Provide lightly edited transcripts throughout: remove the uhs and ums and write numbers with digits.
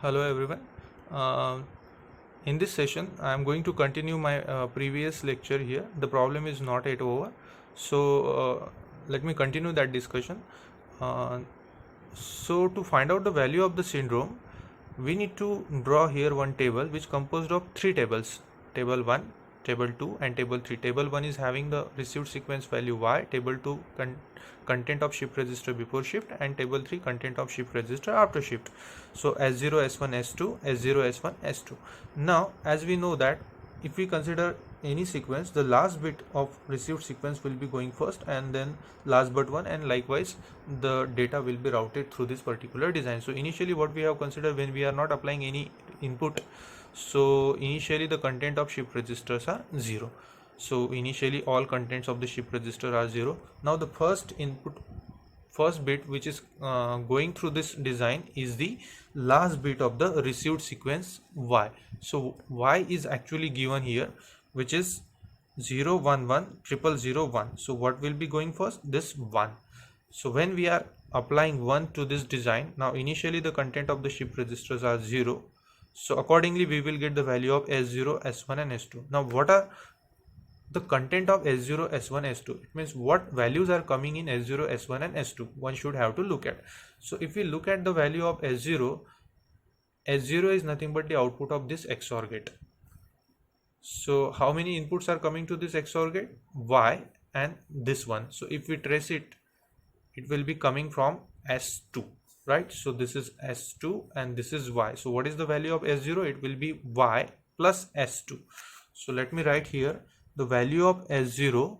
Hello everyone. Uh, in this session, I am going to continue my previous lecture here. The problem is not yet over, so let me continue that discussion. Uh, so to find out the value of the syndrome, we need to draw here one table which composed of three tables: table 1, table 2 and table 3. Table 1 is having the received sequence value y, table 2 content of shift register before shift, and table 3 content of shift register after shift. So S0, S1, S2, S0, S1, S2. Now as we know that if we consider any sequence, the last bit of received sequence will be going first and then last but one, and likewise the data will be routed through this particular design. So initially what we have considered, when we are not applying any input, so initially the content of shift registers are 0. So initially all contents of the shift register are 0. Now the first bit which is going through this design is the last bit of the received sequence y. So y is actually given here, which is 0 1 1 0 0 1. So what will be going first? This 1. So when we are applying 1 to this design, now initially the content of the shift registers are 0. So accordingly we will get the value of S0, S1 and S2. Now what are the content of S0, S1, S2? It means what values are coming in S0, S1 and S2 one should have to look at. So if we look at the value of S0, S0 is nothing but the output of this XOR gate. So how many inputs are coming to this XOR gate? Y and this one. So if we trace it, it will be coming from S2, right? So this is S2 and this is Y. So what is the value of S0? It will be Y plus S2. So let me write here the value of S0,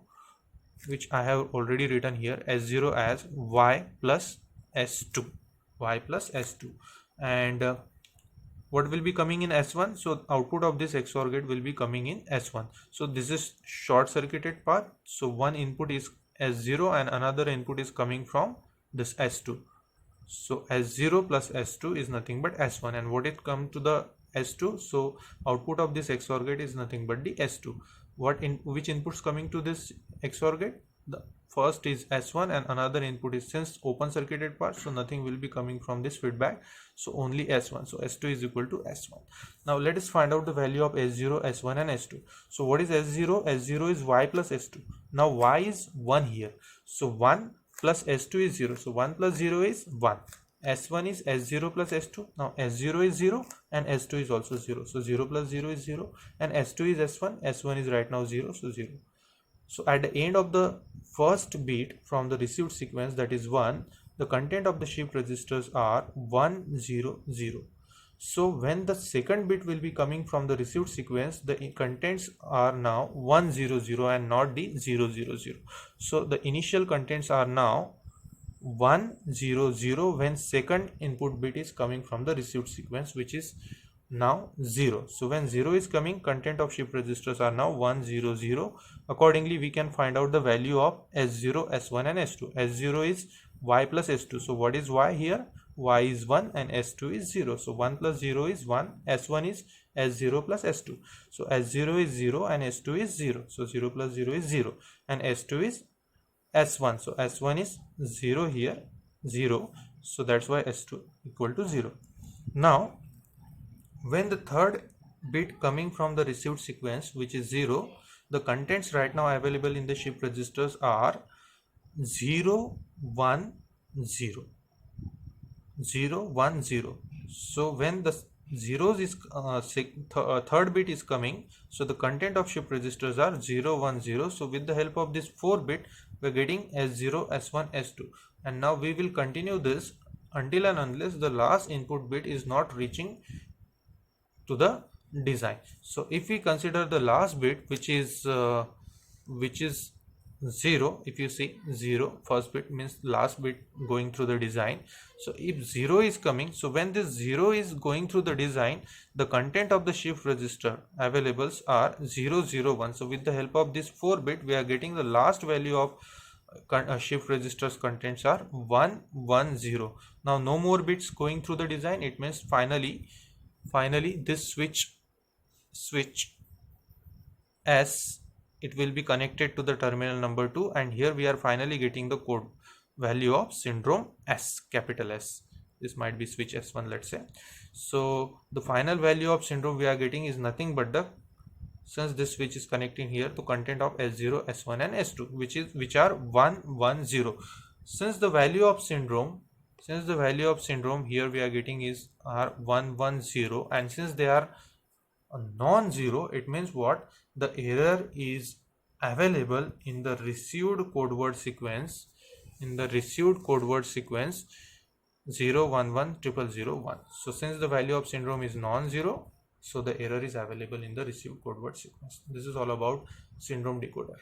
which I have already written here, S0 as Y plus S2, Y plus S2. And what will be coming in S1? So output of this XOR gate will be coming in S1. So this is short circuited path. So one input is S0 and another input is coming from this S2. So S0 plus S2 is nothing but S1. And what it come to the S2? So output of this XOR gate is nothing but the S2. Which inputs coming to this XOR gate? The first is S1 and another input is, since open circuited part, so nothing will be coming from this feedback, so only S1. So S2 is equal to S1. Now let us find out the value of S0, S1 and S2. So what is S0? S0 is Y plus S2. Now Y is 1 here, so 1 plus S2 is 0. So 1 plus 0 is 1. S1 is S0 plus S2. Now S0 is 0 and S2 is also 0. So 0 plus 0 is 0 and S2 is S1. S1 is right now 0, so 0. So at the end of the first bit from the received sequence, that is 1, the content of the shift registers are 1 0 0. So when the second bit will be coming from the received sequence, the contents are now 1 0 0 and not the 0 0 0. So the initial contents are now 1 0 0 when second input bit is coming from the received sequence, which is now 0. So when 0 is coming, content of shift registers are now 1 0 0. Accordingly we can find out the value of S0, S1 and S2. S0 is Y plus S2. So what is Y here? Y is 1 and S2 is 0. So 1 plus 0 is 1. S1 is S0 plus S2. So S0 is 0 and S2 is 0. So 0 plus 0 is 0 and S2 is S1. So S1 is 0 here, 0. So that's why S2 equal to 0. Now when the third bit coming from the received sequence, which is 0, the contents right now available in the shift registers are 0 1 0, 0 1 0. So when the zeros is third bit is coming, so the content of shift registers are 0 1 0. So with the help of this 4 bit, we are getting S0, S1, S2. And now we will continue this until and unless the last input bit is not reaching to the design. So if we consider the last bit, which is 0, if you see 0, first bit means last bit going through the design. So if 0 is coming, so when this 0 is going through the design, the content of the shift register availables are 0 0 1. So with the help of this 4 bit, we are getting the last value of shift registers contents are 1 1 0. Now no more bits going through the design. It means finally this switch S, it will be connected to the terminal number 2, and here we are finally getting the code value of syndrome S, capital S. this might be switch S1, let's say. So the final value of syndrome we are getting is nothing but the, since this switch is connecting here, the content of S0, S1 and S2, which are 1 1 0. Since the value of syndrome here we are getting is are 1 1 0, and since they are non-zero, it means what? The error is available in the received code word sequence, 0 1 1 0 0 1. So since the value of syndrome is non-zero, so the error is available in the received code word sequence. This is all about syndrome decoder.